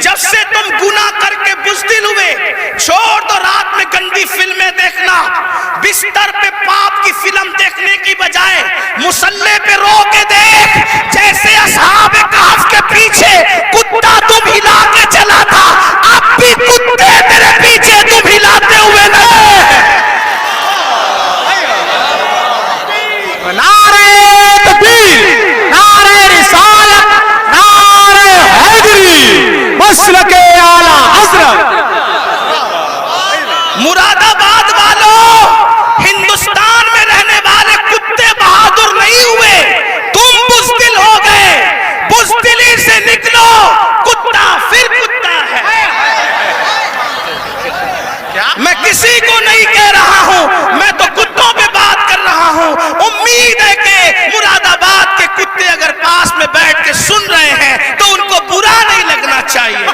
جب سے تم گناہ کر کے بزدل ہوئے، چھوڑ دو رات میں گندی فلمیں دیکھنا، بستر پہ پاپ کی فلم دیکھنے کی بجائے مصلی پہ رو کے دیکھ، جیسے اصحاب کہف کے پیچھے کتا تم ہلا کے چلا تھا، اب بھی کتے تیرے پیچھے تم ہلاتے ہوئے نہ۔ نعرہ تکبیر، نعرہ رسالت، نعرہ حیدری، مسلک اعلیٰ حضرت۔ مراد آباد والوں، ہندوستان میں رہنے والے کتے بہادر نہیں ہوئے، تم بزدل ہو گئے، بزدلی سے نکلو، کتا پھر کتا ہے۔ میں کسی کو نہیں کہہ رہا ہوں، میں تو کتوں پہ بات کر رہا ہوں۔ امید ہے کہ مراد آباد کے کتے اگر پاس میں بیٹھ کے سن رہے ہیں تو ان کو برا نہیں لگنا چاہیے۔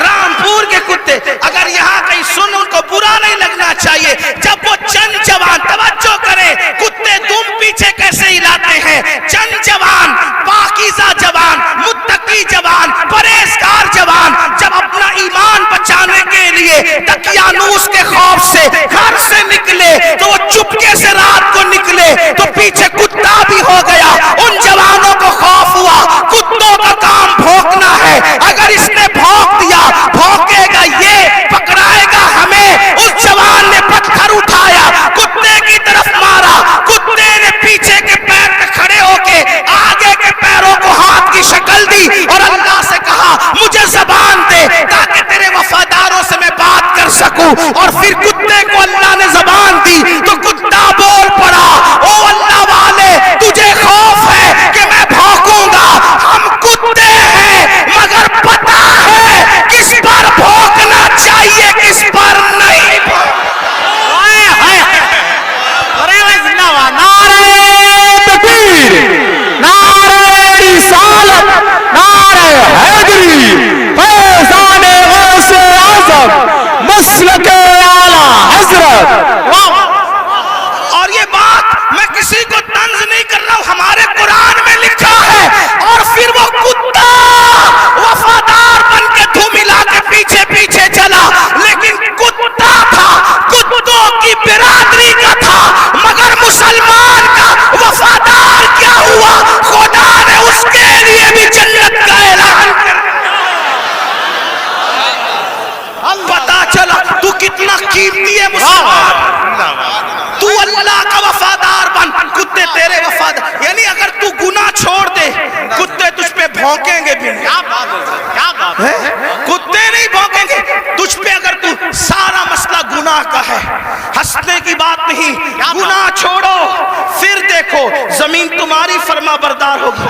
رامپور کے کتے اگر یہاں کہیں سن، ان کو برا نہیں لگنا چاہیے۔ جب وہ چند جوان، توجہ کریں، کتے دم پیچھے کیسے ہلاتے ہیں، چند جوان، پاکیزہ جوان، متقی جوان، پرہیزگار جوان جب اپنا ایمان بچانے کے لیے دقیانوس کے خوف سے گھر سے نکلے تو وہ چپکے سے رات کو نکلے تو پیچھے کتا بھی ہو گیا۔ ان جوانوں کو خوف ہوا، کتوں کا کام بھونکنا ہے، اگر اس نے بھونک دیا، بھونکے گا یہ، پکڑائے گا ہمیں۔ اس جوان نے پتھر اٹھایا، کتے کی طرف مارا، کتے نے پیچھے کے پیر پہ کھڑے ہو کے آگے کے پیروں کو ہاتھ کی شکل دی اور اللہ سے کہا مجھے زبان دے تاکہ تیرے وفاداروں سے میں بات کر سکوں۔ اور پھر کتے کو اللہ نے زبان دی تو کتا بول پڑا، او اللہ والے تجھے خوف ہے کہ میں بھونکوں گا، ہم کتے ہیں مگر پتہ ہے کس پر بھونکنا چاہیے کس پر نہیں۔ نعرہ تکبیر، نعرہ رسالت، نعرہ حیدری، فیضان غوث اعظم، مسلک اعلیٰ حضرت۔ اور یہ بات میں کسی کو طنز نہیں کر رہا ہوں، ہمارے قرآن میں لکھا ہے۔ اور پھر وہ کتا وفادار بن کے دھو ملا کے پیچھے پیچھے چلا، لیکن کتا تھا، کتوں کی برادری کا تھا، مگر مسلمان کا وفادار کیا ہوا، خدا نے اس کے لیے بھی جنت کا اعلان کر پتا چلا تو کتنا قیمتی ہے مسلمان۔ تو اللہ کا وفادار بن، کتے تیرے وفادار، یعنی اگر تو گناہ چھوڑ دے کتے تجھ پہ بھونکیں گے بھی نہیں، کتے نہیں بھونکیں گے تجھ پہ اگر تو سارا مسئلہ گناہ کا ہے۔ ہنسنے کی بات نہیں، گناہ چھوڑو پھر دیکھو زمین تمہاری فرما بردار ہوگی۔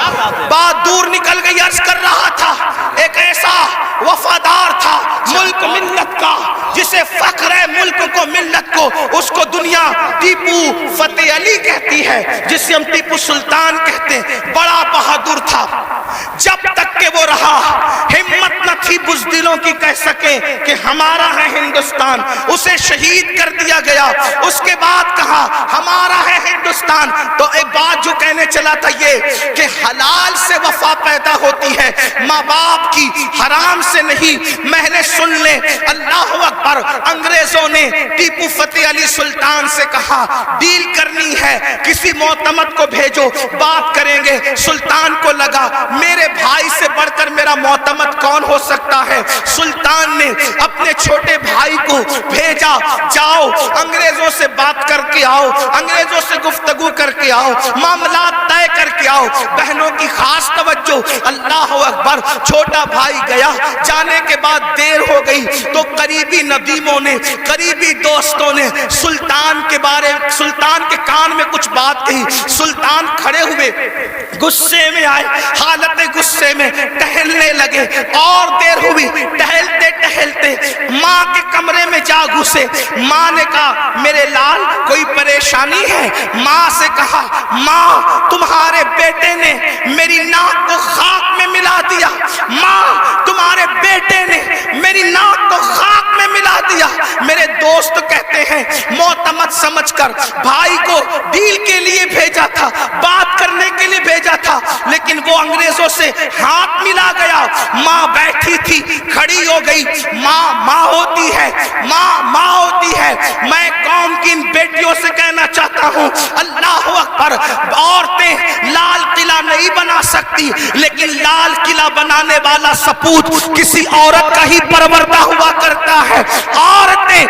بات دور نکل گئی، عرض کر رہا تھا ایک ایسا وفادار تھا ملک ملت کا جسے فخر ہے ملک کو ملت کو، اس کو دنیا ٹیپو فتح علی کہتی ہے، جسے ہم ٹیپو سلطان کہتے ہیں۔ بڑا بہادر تھا، جب تک کہ وہ رہا ہمت نہ تھی بزدلوں کی کہہ سکے کہ ہمارا ہے ہندوستان، اسے شہید کر دیا گیا۔ اس کے بعد کہا ہمارا ہے ہندوستان، تو ایک بات جو کہنے چلا تھا یہ کہ حلال سے وفا پیدا ہوتی ہے، ماں باپ کی، حرام سے نہیں۔ میں نے سن لے، اللہ اکبر، انگریزوں نے ٹیپو فتح علی سلطان سے کہا ڈیل کرنی ہے، کسی معتمد کو بھیجو، بات کریں گے۔ سلطان کو لگا میرے بھائی سے بڑھ کر میرا معتمد کون ہو سکتا ہے۔ سلطان نے اپنے چھوٹے بھائی کو بھیجا، جاؤ انگریزوں سے بات کر کے آؤ، انگریزوں سے گفتگو کر کے آؤ، معاملات طے کر کے آؤ۔ بہنوں کی خاص توجہ، اللہ اکبر، چھوٹا بھائی گیا، جانے کے بعد دیر ہو گئی تو قریبی ندیموں نے، قریبی دوستوں نے سلطان کے کان میں کچھ بات کہی۔ سلطان کھڑے ہوئے، غصے میں آئے، حالت غصے میں ٹہلنے لگے، اور دیر ہوئی، ٹہلتے ٹہلتے ماں کے کمرے میں جا گھسے۔ ماں نے کہا میرے لال کوئی پریشانی ہے؟ ماں سے کہا ماں تمہارے بیٹے نے میری ناک کو خاک میں ملا دیا، ماں تمہارے بیٹے نے میری ناک کو خاک میں ملا دیا۔ میرے دوست کہتے ہیں معتمد سمجھ کر بھائی کو ڈیل کے لیے بھیجا تھا، بات کرنے کے لیے بھیجا تھا لیکن وہ انگریزوں سے ہاتھ ملا گیا. ماں بیٹھی تھی کھڑی ہو گئی. ماں ہوتی ہے, ماں ہوتی ہے. میں قوم کی ان بیٹیوں سے کہنا چاہتا ہوں اللہ اکبر, عورتیں لال قلعہ نہیں بنا سکتی لیکن لال قلعہ بنانے والا سپوت کسی عورت کا ہی پروردہ ہوا کرتا ہے. عورتیں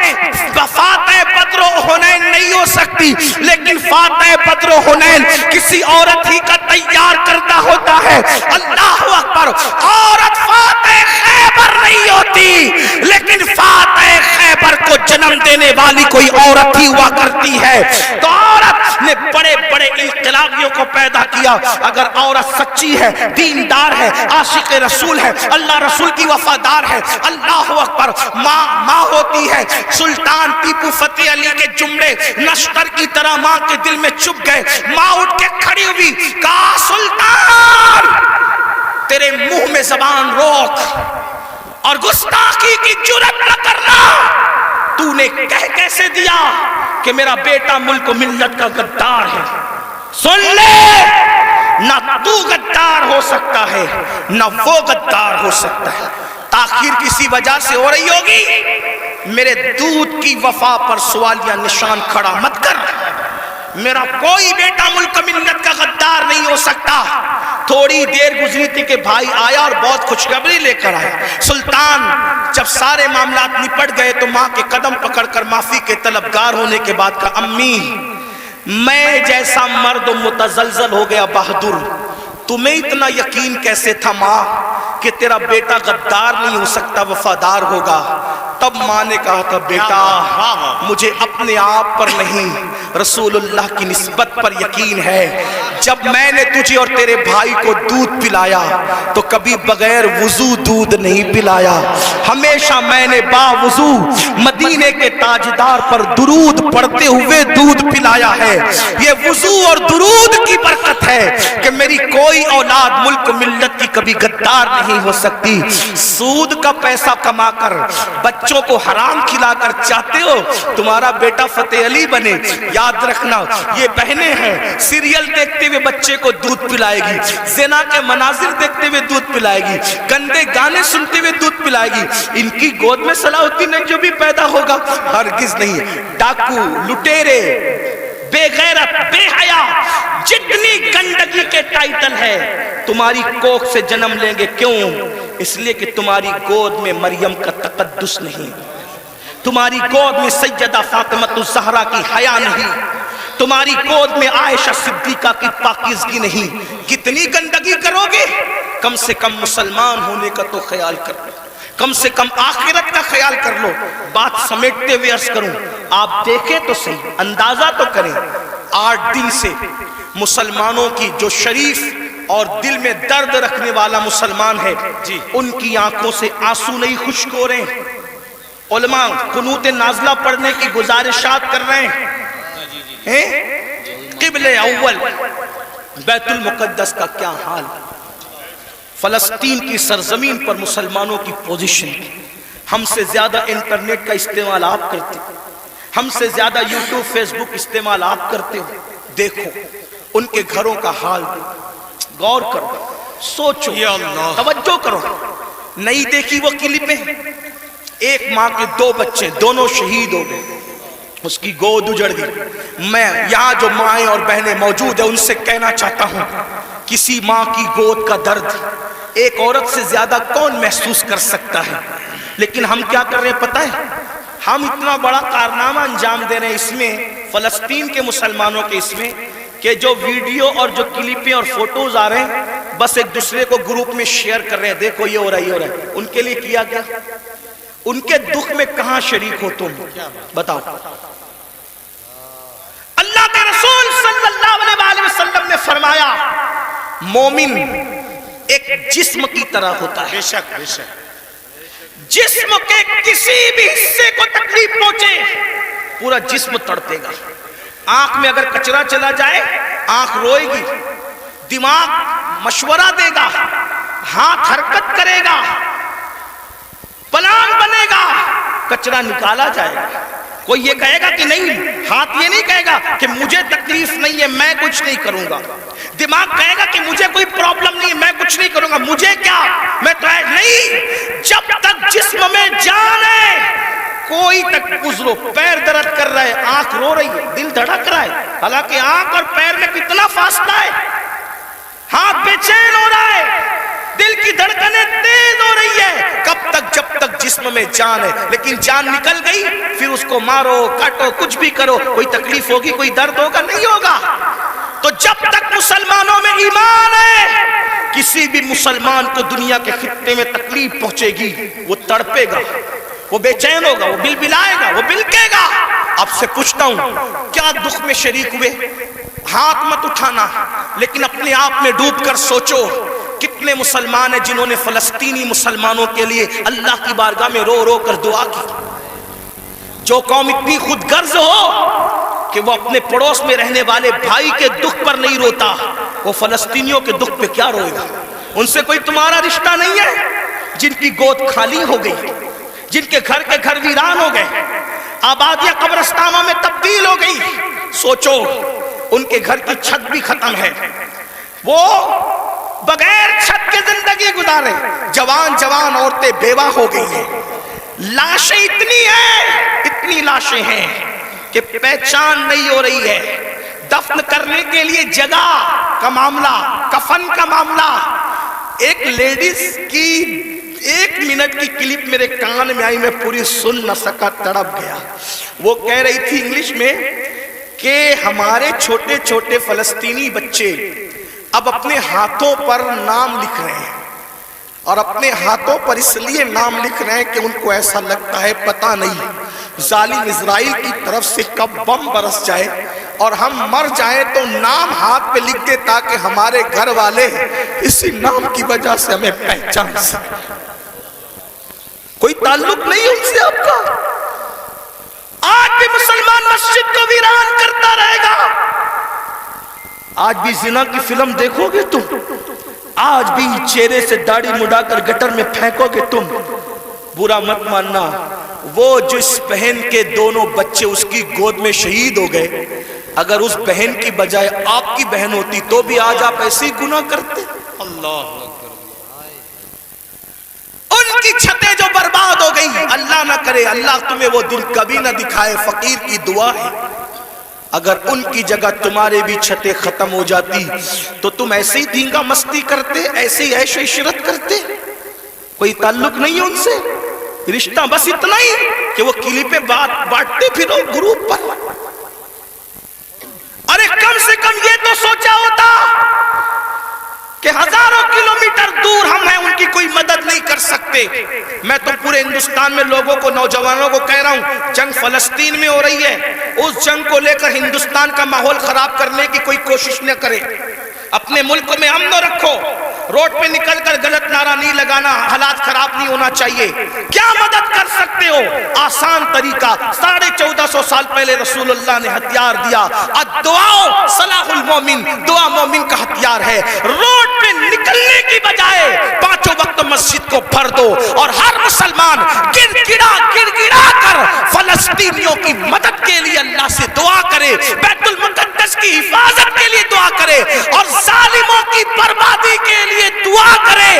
فاتح بدر و حنین نہیں ہو سکتی لیکن فاتح بدر و حنین کسی عورت ہی کا تیار کردہ ہوتا ہے. اللہ اکبر. عورت فاتح خیبر نہیں ہوتی لیکن فاتح خیبر کو جنم دینے والی کوئی عورت ہی ہوا کرتی ہے. تو عورت نے بڑے بڑے انقلابیوں کو پیدا کیا. اگر عورت سچی ہے, دیندار ہے, عاشق رسول ہے, اللہ رسول کی وفادار ہے, اللہ اکبر, ماں ہوتی ہے. سلطان ٹیپو فتح علی کے جملے نشتر کی طرح ماں کے دل میں چپ گئے. ماں اٹھ کے کھڑی ہوئی, کہا سلطان تیرے منہ میں زبان روک اور گستاخی کی جرات نہ کرنا. تو نے کہہ کیسے دیا کہ میرا بیٹا ملک و ملت کا غدار ہے. سن لے, نہ تو غدار ہو سکتا ہے نہ وہ غدار ہو سکتا ہے. تاخیر کسی وجہ سے ہو رہی ہوگی, میرے دودھ کی وفا پر سوالیہ نشان کھڑا مت کر. میرا کوئی بیٹا ملک ملت کا غدار نہیں ہو سکتا. تھوڑی دیر گزری تھی کہ بھائی آیا اور بہت خوشخبری لے کر آیا. سلطان جب سارے معاملات نپٹ گئے تو ماں کے قدم پکڑ کر معافی کے طلبگار ہونے کے بعد کہا, امی میں جیسا مرد متزلزل ہو گیا بہادر, تمہیں اتنا یقین کیسے تھا ماں کہ تیرا بیٹا غدار نہیں ہو سکتا, وفادار ہوگا. تب ماں نے کہا تھا, بیٹا مجھے اپنے آپ پر نہیں رسول اللہ کی نسبت پر یقین ہے. جب میں نے تجھے اور تیرے بھائی کو دودھ پلایا تو کبھی بغیر وضو دودھ نہیں پلایا. ہمیشہ میں نے باوضو مدینے کے تاجدار پر درود پڑھتے ہوئے دودھ پلایا ہے. یہ وضو اور درود کی برکت ہے کہ میری کوئی اولاد ملک ملت کی کبھی غدار نہیں ہو سکتی. سود کا پیسہ کما کر بچوں کو حرام کھلا کر چاہتے ہو تمہارا بیٹا فتح علی بنے, یاد رکھنا یہ بہنیں ہیں, سیریل دیکھتے ہوئے بچے کو دودھ پلائے گی, زنا کے مناظر دیکھتے ہوئے دودھ پلائے گی, گندے گانے سنتے ہوئے دودھ پلائے گی. ان کی گود میں صلاح الدین جو بھی پیدا ہوگا ہرگز نہیں. ڈاکو, لٹیرے, بے غیرت, بے حیا, جتنی گندگی کے ٹائٹل ہے تمہاری کوکھ سے جنم لیں گے. کیوں؟ اس لیے کہ تمہاری گود میں مریم کا تقدس نہیں, تمہاری گود میں سیدہ فاطمہ الزہرا کی حیا نہیں, تمہاری گود میں عائشہ صدیقہ کی پاکیزگی نہیں. کتنی گندگی کرو گے؟ کم سے کم مسلمان ہونے کا تو خیال کر لو, کم سے کم آخرت کا خیال کر لو. بات سمیٹتے ہوئے عرض کروں, آپ دیکھیں تو صحیح, اندازہ تو کریں. 8 دن سے مسلمانوں کی جو شریف اور دل میں درد رکھنے والا مسلمان ہے ان کی آنکھوں سے آنسو نہیں خشک ہو رہے ہیں. علماء قنوت نازلہ پڑھنے کی گزارشات کر رہے ہیں. قبل اول بیت المقدس کا کیا حال, فلسطین کی سرزمین پر مسلمانوں کی پوزیشن. ہم سے زیادہ انٹرنیٹ کا استعمال آپ کرتے ہو, ہم سے زیادہ یوٹیوب فیس بک استعمال آپ کرتے ہو. دیکھو ان کے گھروں کا حال, غور کرو, سوچو, توجہ کرو. نہیں دیکھی وہ کلپیں, ایک ماں کے 2 بچے دونوں شہید ہو گئے, اس کی گود اجڑ گئی. میں یہاں جو مائیں اور بہنیں موجود ہیں ان سے کہنا چاہتا ہوں, کسی ماں کی گود کا درد ایک عورت سے زیادہ کون محسوس کر سکتا ہے. لیکن ہم کیا کر رہے ہیں پتہ ہے, ہم اتنا بڑا کارنامہ انجام دے رہے ہیں اس میں, فلسطین کے مسلمانوں کے اس میں, کہ جو ویڈیو اور جو کلپیں اور فوٹوز آ رہے ہیں بس ایک دوسرے کو گروپ میں شیئر کر رہے ہیں, دیکھو یہ ہو رہا ہے, یہ ہو رہا ہے. ان کے لیے کیا گیا, ان کے دکھ میں کہاں شریک ہو تم, بتاؤ. اللہ کے رسول صلی اللہ علیہ وسلم نے فرمایا مومن ایک جسم کی طرح ہوتا ہے. بے شک, بے شک. جسم کے کسی بھی حصے کو تکلیف پہنچے پورا جسم تڑپے گا. آنکھ میں اگر کچرا چلا جائے آنکھ روئے گی, دماغ مشورہ دے گا, ہاتھ حرکت کرے گا, پلان بنے گا, کچرا نکالا جائے گا. کوئی یہ کہے گا کہ نہیں، ہاتھ یہ نہیں کہے گا کہ مجھے تکلیف نہیں ہے میں کچھ نہیں کروں گا، دماغ کہے گا کہ مجھے کوئی پرابلم نہیں ہے میں کچھ نہیں کروں گا، مجھے کیا، میں تو نہیں، جب تک جسم میں جان ہے کوئی تک گزرو، پیر درد کر رہا ہے، آنکھ رو رہی ہے، دل دھڑک رہا ہے، حالانکہ آنکھ اور پیر میں کتنا فاصلہ ہے، ہاتھ بے چین ہو رہا ہے، دل کی دھڑکنیں تیز ہو رہی ہے، کب تک، جب تک جسم میں جان ہے، لیکن جان نکل گئی پھر اس کو مارو کاٹو کچھ بھی کرو، کوئی تکلیف ہوگی کوئی درد ہوگا نہیں ہوگا۔ تو جب تک مسلمانوں میں ایمان ہے کسی بھی مسلمان کو دنیا کے خطے میں تکلیف پہنچے گی وہ تڑپے گا، وہ بے چین ہوگا، وہ بلبلائے گا، وہ بلکے گا۔ آپ سے پوچھتا ہوں کیا دکھ میں شریک ہوئے؟ ہاتھ مت اٹھانا، لیکن اپنے آپ میں ڈوب کر سوچو کتنے مسلمان ہیں جنہوں نے فلسطینی مسلمانوں کے لیے اللہ کی بارگاہ میں رو رو کر دعا کی۔ جو قوم اتنی خود غرض ہو کہ وہ اپنے پڑوس میں رہنے والے بھائی کے دکھ پر نہیں روتا، وہ فلسطینیوں کے دکھ پہ کیا روئے گا؟ ان سے کوئی تمہارا رشتہ نہیں ہے؟ جن کی گود خالی ہو گئی، جن کے گھر ویران ہو گئے، آبادیاں قبرستانوں میں تبدیل ہو گئی، سوچو ان کے گھر کی چھت بھی ختم ہے، وہ بغیر چھت کے زندگی گزارے، جوان عورتیں بیوہ ہو گئی ہیں، لاشیں اتنی لاشیں ہیں کہ پہچان نہیں ہو رہی ہے، دفن کرنے کے لیے جگہ کا معاملہ، کفن کا معاملہ۔ ایک لیڈیز کی 1 منٹ کی کلپ میرے کان میں آئی، میں پوری سن نہ سکا، تڑپ گیا۔ وہ کہہ رہی تھی انگلش میں کہ ہمارے چھوٹے چھوٹے فلسطینی بچے اب اپنے ہاتھوں پر نام لکھ رہے ہیں، اور اپنے ہاتھوں پر اس لیے نام لکھ رہے ہیں کہ ان کو ایسا لگتا ہے پتہ نہیں ظالم اسرائیل کی طرف سے کب بم برس جائے اور ہم مر جائیں تو نام ہاتھ پہ لکھ دے تاکہ ہمارے گھر والے اسی نام کی وجہ سے ہمیں پہچان سکیں۔ کوئی تعلق نہیں ان سے آپ کا۔ آج بھی مسلمان مسجد کو ویران کرتا رہے گا، آج بھی زنا کی فلم دیکھو گے تم، آج بھی چہرے سے داڑھی مڈا کر گٹر میں پھینکو گے تم۔ برا مت ماننا، وہ جس بہن کے دونوں بچے اس کی گود میں شہید ہو گئے، اگر اس بہن کی بجائے آپ کی بہن ہوتی تو بھی آج آپ ایسے ہی گناہ کرتے۔ اللہ ان کی چھتیں جو برباد ہو گئی، اللہ نہ کرے، اللہ تمہیں وہ دن کبھی نہ دکھائے، فقیر کی دعا ہے، اگر ان کی جگہ تمہارے بھی چھتیں ختم ہو جاتی تو تم ایسے ہی دھینگا مستی کرتے، ایسے ہی عیش و عشرت کرتے۔ کوئی تعلق نہیں ان سے، رشتہ بس اتنا ہی کہ وہ کلپیں بانٹتے پھرو گروپ پر۔ ارے کم سے کم یہ تو سوچا ہوتا کہ ہزاروں کلومیٹر دور ہم ہیں، ان کی کوئی مدد نہیں کر سکتے۔ میں تو پورے ہندوستان میں لوگوں کو، نوجوانوں کو کہہ رہا ہوں، جنگ فلسطین میں ہو رہی ہے، اس جنگ کو لے کر ہندوستان کا ماحول خراب کرنے کی کوئی کوشش نہ کرے، اپنے ملک میں امن رکھو، روڈ پہ نکل کر غلط نعرہ نہیں لگانا، حالات خراب نہیں ہونا چاہیے۔ کیا مدد کر سکتے ہو؟ آسان طریقہ، 1450 سال پہلے رسول اللہ نے ہتھیار دیا، الدعاء صلاح المومن، دعا مومن کا ہتھیار ہے۔ روڈ پہ نکلنے کی بجائے 5 وقت مسجد کو بھر دو، اور ہر مسلمان گڑ گڑا کر فلسطینیوں کی مدد کے لیے اللہ سے دعا کرے، بیت المقدس کی حفاظت کے لیے دعا کرے، اور ظالموں کی بربادی کے لیے دعا کرے۔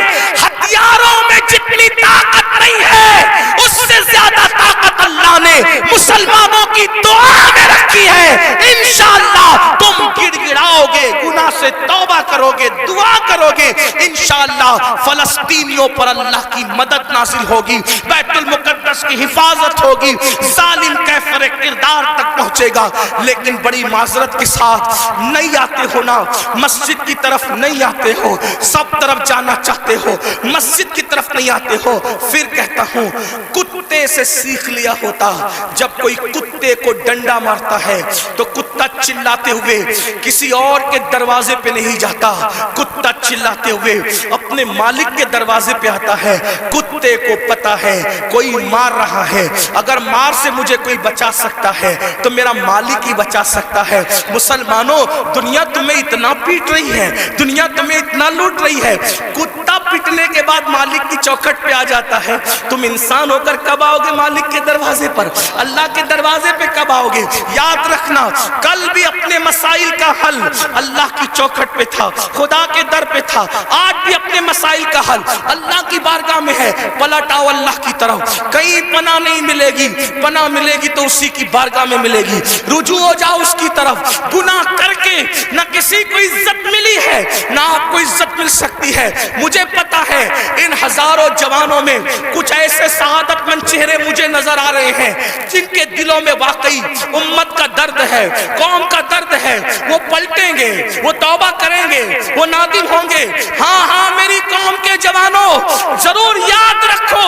ہتھیاروں میں جتنی طاقت نہیں ہے اس سے زیادہ طاقت اللہ نے مسلمانوں کی دعا میں رکھی ہے۔ انشاءاللہ تم گڑ گڑاؤ گے، گناہ سے توبہ کرو گے، دعا کرو گے، انشاءاللہ فلسطینیوں پر اللہ کی مدد نازل ہوگی، بیت المقدس کی حفاظت ہوگی، ظالم کیفر کردار تک پہنچے گا۔ لیکن بڑی معذرت کے ساتھ نہیں آتے ہو نا، مسجد کی طرف نہیں آتے ہو، سب طرف جانا چاہتے ہو، مسجد کی طرف نہیں آتے ہو۔ پھر کہتا ہوں کتے سے سیکھ لیا ہوتا، جب کوئی کتے کو ڈنڈا مارتا ہے تو کتا چلاتے ہوئے کسی اور کے دروازے پہ نہیں جاتا، کتا چلاتے ہوئے اپنے مالک کے دروازے پہ آتا ہے۔ کتے کو پتا ہے کوئی مار رہا ہے، اگر مار سے مجھے کوئی بچا سکتا ہے تو میرا مالک ہی بچا سکتا ہے۔ مسلمانوں، دنیا تمہیں اتنا پیٹ رہی ہے، دنیا تمہیں اتنا لوٹ رہی ہے، کتا پٹنے کے بعد مالک کی چوکھٹ پہ آ جاتا ہے، تم انسان ہو کر کب آؤ گے مالک کے دروازے پر؟ اللہ کے دروازے پہ کب آؤ گے؟ یاد رکھنا کل بھی اپنے مسائل کا حل اللہ کی چوکھٹ پہ تھا، خدا کے در پہ تھا، آج بھی اپنے مسائل کا حل اللہ کی بارگاہ میں ہے۔ پلٹ آؤ اللہ کی طرف، کہیں پناہ نہیں ملے گی، پناہ ملے گی تو اسی کی بارگاہ میں ملے گی۔ رجوع ہو جاؤ اس کی طرف، گناہ کر کے نہ کسی کو عزت ملی ہے نہ آپ کو عزت مل سکتی ہے۔ مجھے پتا ہے ان ہزاروں جوانوں میں کچھ ایسے سعادت مند چہرے مجھے نظر آ رہے ہیں جن کے دلوں میں واقعی امت کا درد ہے، قوم کا درد ہے، وہ پلٹیں گے، وہ توبہ کریں گے، وہ نادم ہوں گے۔ ہاں ہاں میری قوم کے جوانوں، ضرور یاد رکھو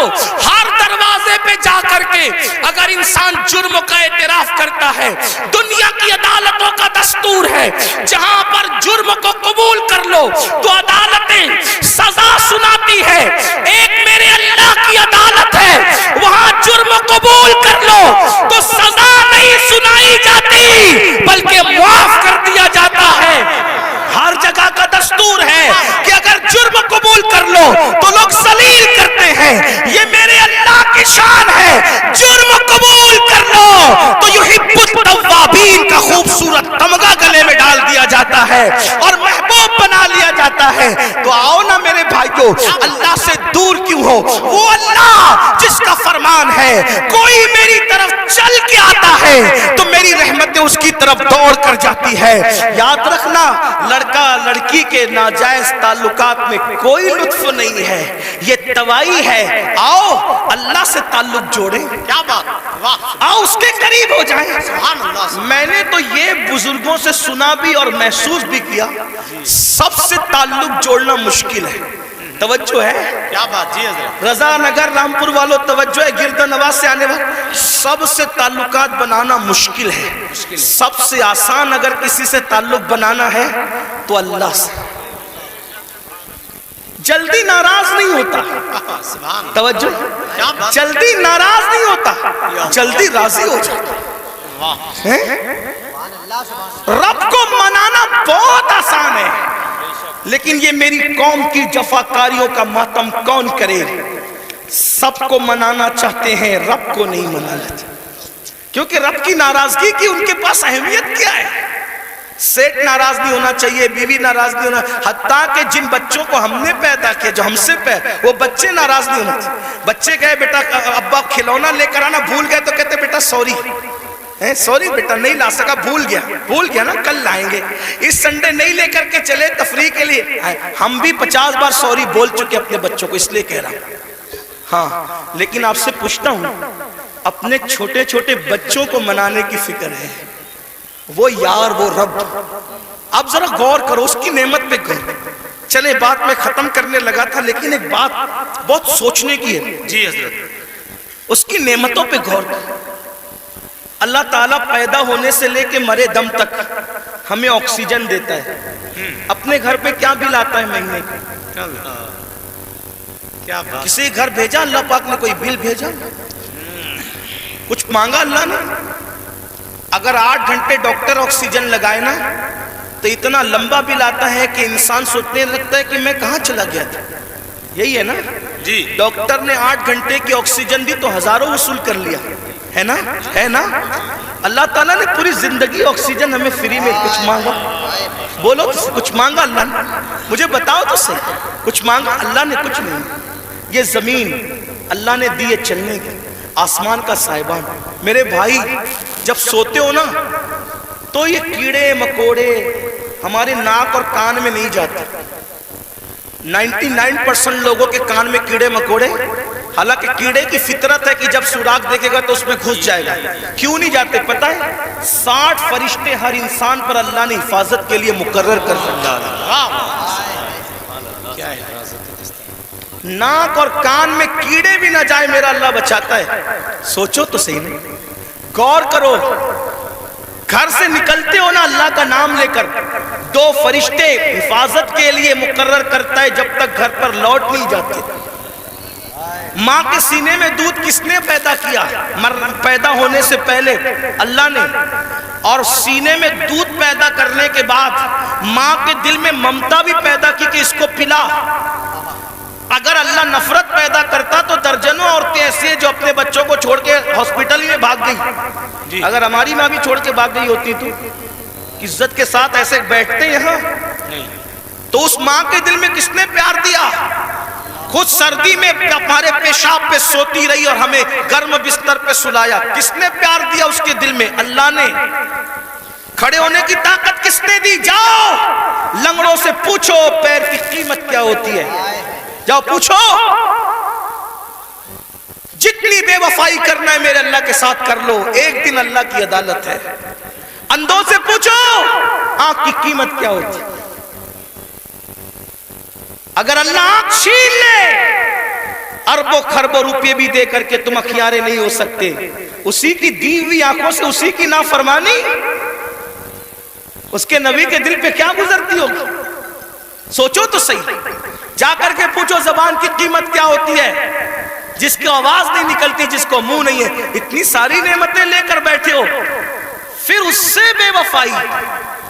ہر دروازے پہ جا کر کے اگر انسان جرم کا اعتراف کرتا ہے، دنیا کی عدالتوں کا دستور ہے جہاں پر جرم کو قبول کر لو تو عدالتیں سزا سناتی ہے۔ ایک میرے اللہ کی عدالت ہے، وہاں جرم قبول کر لو تو سزا نہیں سنائی جاتی بلکہ معاف کر دیا جاتا ہے۔ ہر جگہ کا دستور ہے کہ اگر جرم قبول کر لو تو لوگ ذلیل کرتے ہیں، یہ میرے اللہ کی شان ہے۔ جرم قبول کر لو تو یحب التوابین کا خوبصورت تمغہ گلے میں ڈال دیا جاتا ہے اور محبوب بنا لیا جاتا ہے۔ تو آؤ نا میرے بھائیو، اللہ سے دور کیوں ہو؟ وہ اللہ جس کا فرمان ہے کوئی میری طرف چل کے آتا ہے تو میری رحمتیں اس کی طرف دوڑ کر جاتی ہے۔ یاد رکھنا لڑکا لڑکی کے ناجائز تعلقات میں کوئی لطف نہیں ہے، یہ توائی ہے۔ آؤ اللہ سے تعلق جوڑیں، کیا بات، واہ، آؤ اس کے قریب ہو جائیں۔ سبحان اللہ۔ میں نے تو یہ بزرگوں سے سنا بھی اور محسوس بھی کیا، سب سے تعلق جوڑنا مشکل ہے۔ توجہ ہے؟ کیا بات جی حضرت، رضا نگر رامپور والوں توجہ ہے، گرد نواز سے آنے والے سب سے تعلقات بنانا مشکل ہے۔ سب سے آسان اگر کسی سے تعلق بنانا ہے تو اللہ سے۔ جلدی ناراض نہیں ہوتا، سبحان اللہ، توجہ، کیا بات، جلدی ناراض نہیں ہوتا، جلدی راضی ہو جاتا۔ واہ، رب کو منانا بہت آسان ہے، لیکن یہ میری قوم کی جفاکاریوں کا ماتم کون کرے؟ سب کو منانا چاہتے ہیں، رب کو نہیں منانا چاہتے، کیونکہ رب کی ناراضگی کی ان کے پاس اہمیت کیا ہے؟ سیٹ ناراض نہیں ہونا چاہیے، بیوی ناراض نہیں ہونا، حتیٰ کہ جن بچوں کو ہم نے پیدا کیا، جو ہم سے وہ بچے ناراض نہیں ہونا چاہیے۔ بچے کہے بیٹا ابا کھلونا لے کر آنا، بھول گئے تو کہتے بیٹا سوری، سوری بیٹا نہیں لا سکا، بھول گیا نا، کل لائیں گے، اس سنڈے نہیں لے کر کے چلے تفریح کے لیے۔ ہم بھی 50 بار سوری بول چکے اپنے بچوں کو، اس لیے کہہ رہا ہوں۔ ہاں لیکن آپ سے پوچھتا ہوں، اپنے چھوٹے چھوٹے بچوں کو منانے کی فکر ہے، وہ یار وہ رب، آپ ذرا غور کرو اس کی نعمت پہ غور۔ چلے بات میں ختم کرنے لگا تھا، لیکن ایک بات بہت سوچنے کی ہے جی حضرت، اس کی نعمتوں پہ غور کرو۔ اللہ تعالیٰ پیدا ہونے سے لے کے مرے دم تک ہمیں آکسیجن دیتا ہے، اپنے گھر پہ کیا بل آتا ہے مہینے کا؟ کیا بات، کسی گھر بھیجا اللہ پاک نے کوئی بل بھیجا؟ کچھ مانگا اللہ نے؟ اگر 8 گھنٹے ڈاکٹر آکسیجن لگائے نا تو اتنا لمبا بل آتا ہے کہ انسان سوچنے لگتا ہے کہ میں کہاں چلا گیا تھا۔ یہی ہے نا جی، ڈاکٹر نے 8 گھنٹے کی آکسیجن دی تو ہزاروں وصول کر لیا، ہے نا؟ ہے نا؟ اللہ تعالیٰ نے پوری زندگی آکسیجن ہمیں فری میں، کچھ مانگا؟ بولو کچھ مانگا اللہ نے؟ مجھے بتاؤ تو صحیح، کچھ مانگا اللہ نے؟ کچھ نہیں۔ یہ زمین اللہ نے دی ہے چلنے کی، آسمان کا سائبان۔ میرے بھائی جب سوتے ہو نا تو یہ کیڑے مکوڑے ہمارے ناک اور کان میں نہیں جاتے۔ 99% لوگوں کے کان میں کیڑے مکوڑے، حالانکہ کیڑے کی فطرت ہے کہ جب سوراخ دیکھے گا تو اس میں گھس جائے گا۔ کیوں نہیں جاتے پتہ ہے؟ 60 فرشتے ہر انسان پر اللہ نے حفاظت کے لیے مقرر کر رکھا ہے۔ کیا ہے، ناک اور کان میں کیڑے بھی نہ جائے میرا اللہ بچاتا ہے۔ سوچو تو صحیح نہیں، غور کرو۔ گھر سے نکلتے ہو نا اللہ کا نام لے کر، 2 فرشتے حفاظت کے لیے مقرر کرتا ہے جب تک گھر پر لوٹ نہیں جاتے۔ ماں کے سینے میں دودھ کس نے پیدا کیا؟ پیدا ہونے سے پہلے اللہ نے، اور سینے میں دودھ پیدا کرنے کے بعد ماں کے دل میں ممتا بھی پیدا کی کہ اس کو پلا۔ اگر اللہ نفرت پیدا کرتا تو درجنوں عورتیں ایسی ہیں جو اپنے بچوں کو چھوڑ کے ہاسپٹل میں بھاگ گئی. اگر ہماری ماں بھی چھوڑ کے بھاگ گئی ہوتی تو عزت کے ساتھ ایسے بیٹھتے یہاں نہیں. تو اس ماں کے دل میں کس نے پیار دیا؟ خود سردی میں ہمارے پیشاب پہ سوتی رہی اور ہمیں گرم بستر پہ سلایا. کس نے پیار دیا اس کے دل میں؟ اللہ نے. کھڑے ہونے کی طاقت کس نے دی؟ جاؤ لنگڑوں سے پوچھو پیر کی قیمت کیا ہوتی ہے. جاؤ پوچھو. جتنی بے وفائی کرنا ہے میرے اللہ کے ساتھ کر لو, ایک دن اللہ کی عدالت ہے. اندھوں سے پوچھو آنکھ کی قیمت کیا ہوتی ہے. اگر اللہ آنکھ چھین لے اربوں خربوں روپے بھی دے کر کے تم اخیارے نہیں ہو سکتے. اسی کی دی ہوئی آنکھوں سے اسی کی نافرمانی اس کے نبی کے دل پہ کیا گزرتی ہوگی؟ سوچو تو صحیح. جا کر کے پوچھو زبان کی قیمت کیا ہوتی ہے, جس کی آواز نہیں نکلتی, جس کو منہ نہیں ہے, اتنی ساری نعمتیں لے کر بیٹھے ہو, پھر اس سے بے وفائی.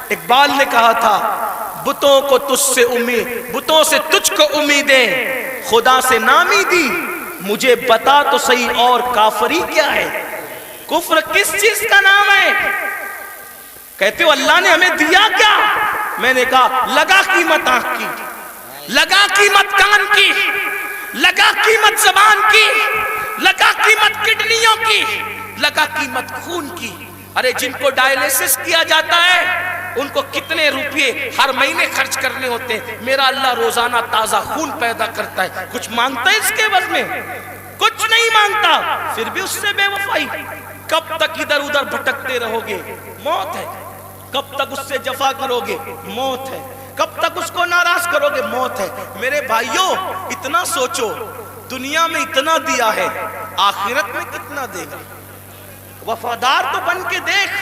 اقبال نے کہا تھا بتوں کو تجھ سے امید, بتوں سے تجھ کو امیدیں, خدا سے نامی دی, مجھے بتا تو صحیح اور کافری کیا ہے. کفر کس چیز کا نام ہے؟ کہتے ہو اللہ نے ہمیں دیا کیا؟ میں نے کہا لگا قیمت آنکھ کی, لگا قیمت کان کی, لگا قیمت زبان کی, لگا قیمت کڈنیوں کی, لگا قیمت خون کی. ارے جن کو ڈائلیسس کیا جاتا ہے ان کو کتنے روپے ہر مہینے خرچ کرنے ہوتے ہیں. میرا اللہ روزانہ تازہ خون پیدا کرتا ہے. کچھ مانگتا ہے اس کے عوض میں؟ کچھ نہیں مانگتا. پھر بھی اس سے بے وفائی. کب تک ادھر ادھر بھٹکتے رہو گے؟ موت ہے. کب تک اس سے جفا کرو گے؟ موت ہے. کب تک اس کو ناراض کرو گے؟ موت ہے. میرے بھائیوں اتنا سوچو, دنیا میں اتنا دیا ہے, آخرت میں کتنا دے گا؟ وفادار تو بن کے دیکھ,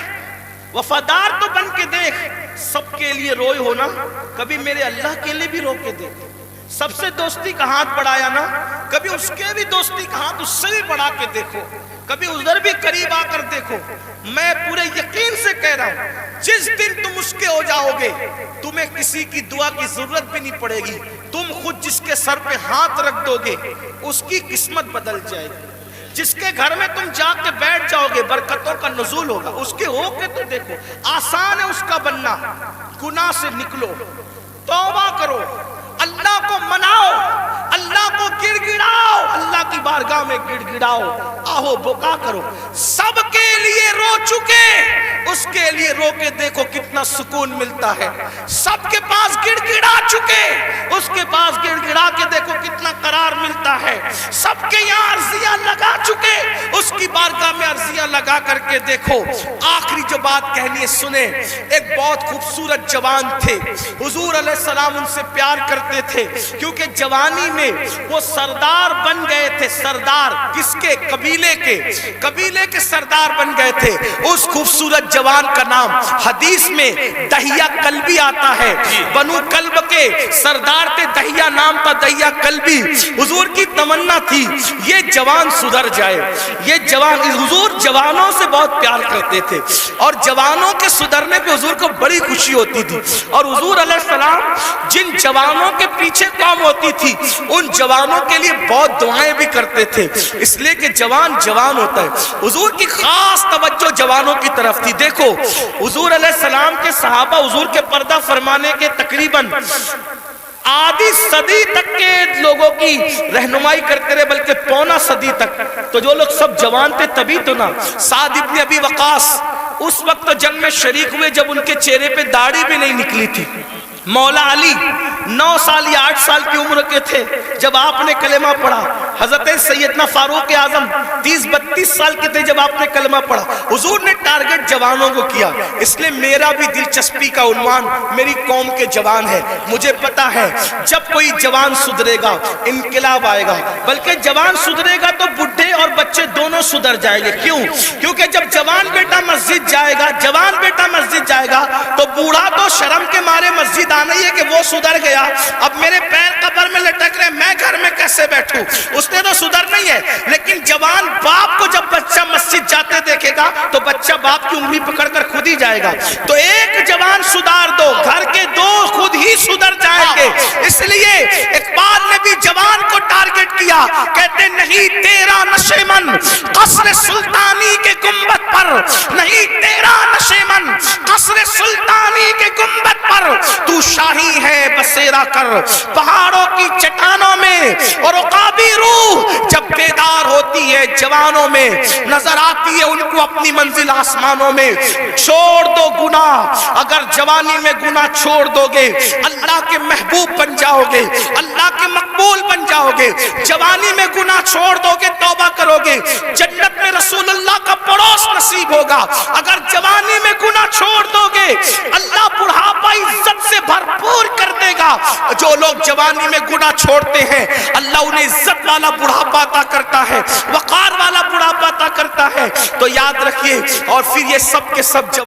وفادار تو بن کے دیکھ. سب کے لیے روئے ہونا, کبھی میرے اللہ کے لیے بھی رو کے دیکھ. سب سے دوستی کا ہاتھ بڑھایا نا, کبھی اس کے بھی دوستی کا ہاتھ اس سے بھی بڑھا کے دیکھو. کبھی ادھر بھی قریب آ کر دیکھو. میں پورے یقین سے کہہ رہا ہوں جس دن تم اس کے ہو جاؤ گے تمہیں کسی کی دعا کی ضرورت بھی نہیں پڑے گی. تم خود جس کے سر پہ ہاتھ رکھ دو گے اس کی قسمت بدل جائے گی. جس کے گھر میں تم جا کے بیٹھ جاؤ گے برکتوں کا نزول ہوگا. اس کے ہو کے تو دیکھو, آسان ہے اس کا بننا. گناہ سے نکلو, توبہ کرو, اللہ کو مناؤ, اللہ کو گڑ گڑاؤ, اللہ کی بارگاہ میں گڑ گڑاؤ, آہو بکا کرو. سب کے لیے رو چکے, اس کے لیے رو کے دیکھو کتنا سکون ملتا ہے. سب کے پاس گڑ گڑا چکے, اس کے پاس گڑ گڑا کے دیکھو کتنا قرار ملتا ہے. سب کے یہاں عرضیاں لگا چکے, اس کی بارگاہ میں عرضیاں لگا کر کے دیکھو. آخری جو بات کہنی ہے سنیں. ایک بہت خوبصورت جوان تھے, حضور علیہ السلام ان سے پیار کرتے تھے کیونکہ جوانی میں وہ سردار بن گئے تھے. سردار کس کے؟ قبیلے کے, قبیلے کے سردار بن گئے تھے. اس خوبصورت جوان کا نام حدیث میں دہیہ کلبی آتا ہے. بنو کلب کے سردار تھے, دہیہ نام تھا, دہیہ کلبی. حضور کی تمنا تھی یہ جوان سدھر جائے. یہ جوان, حضور جوانوں سے بہت پیار کرتے تھے اور جوانوں کے سدھرنے پہ حضور کو بڑی خوشی ہوتی تھی. اور حضور علیہ السلام جن جوانوں کے پیچھے قوم ہوتی تھی ان جوانوں کے لیے بہت دعائیں بھی کرتے تھے, اس لیے کہ جوان جوان ہوتا ہے. حضور کی خاص توجہ جوانوں کی طرف تھی. دیکھو حضور علیہ السلام کے صحابہ حضور کے پردہ فرمانے کے تقریباً آدھی صدی تک کے لوگوں کی رہنمائی کرتے رہے, بلکہ پونا صدی تک. تو جو لوگ سب جوان تھے تبھی تو نا. سعد ابن ابی وقاص اس وقت جنگ میں شریک ہوئے جب ان کے چہرے پہ داڑھی بھی نہیں نکلی تھی. مولا علی 9 سال یا 8 سال کی عمر کے تھے جب آپ نے کلمہ پڑھا. حضرت سیدنا فاروق اعظم 30-32 سال کے تھے جب آپ نے کلمہ پڑھا. حضور نے ٹارگٹ جوانوں کو کیا, اس لیے میرا بھی دلچسپی کا عنوان میری قوم کے جوان ہے. مجھے پتا ہے جب کوئی جوان سدھرے گا انقلاب آئے گا, بلکہ جوان سدھرے گا تو بڈھے اور بچے دونوں سدھر جائیں گے. کیوں؟ کیونکہ جب جوان بیٹا مسجد جائے گا, جوان بیٹا مسجد جائے گا تو بوڑھا تو شرم کے مارے مسجد نہیں ہے کہ وہ سدھر گیا, اب میرے پیر قبر میں لٹک رہے, میں گھر میں کیسے بیٹھوں. اس نے تو سدھر نہیں ہے. لیکن جوان باپ کو جب بچہ مسجد جاتے دیکھے گا تو بچہ باپ کی انگلی پکڑ کر خود ہی جائے گا. تو ایک جوان سدھار دو, گھر کے دو خود ہی سدھر جائیں گے. اس لیے اقبال نے بھی جوان کو ٹارگٹ کیا, کہتے نہیں تیرا نشے من قصر سلطانی کے گنبد پر, نہیں تیرا نشے من قصر سلطانی کے گنبد پر, تو شاہی ہے بسیرا کر پہاڑوں کی چٹانوں میں. اور عقابی روح جب بیدار ہوتی ہے جوانوں میں, نظر آتی ہے ان کو اپنی منزل آسمانوں میں. چھوڑ دو گناہ, اگر جوانی میں گناہ چھوڑ دو گے اللہ کے محبوب بن جاؤ گے, اللہ کے مقبول بن جاؤ گے. جوانی میں گناہ چھوڑ دو گے, توبہ کرو گے, جنت میں رسول اللہ کا پڑوس نصیب ہوگا. اگر جوانی میں گناہ چھوڑ دو گے اللہ بڑھاپا عزت سے بھرپور کر دے گا. جو لوگ جوانی میں گناہ چھوڑتے ہیں اللہ انہیں عزت والا بڑھاپا عطا کرتا ہے, وقار والا بڑھاپا عطا کرتا ہے. تو یاد رکھیے, اور پھر یہ سب کے سب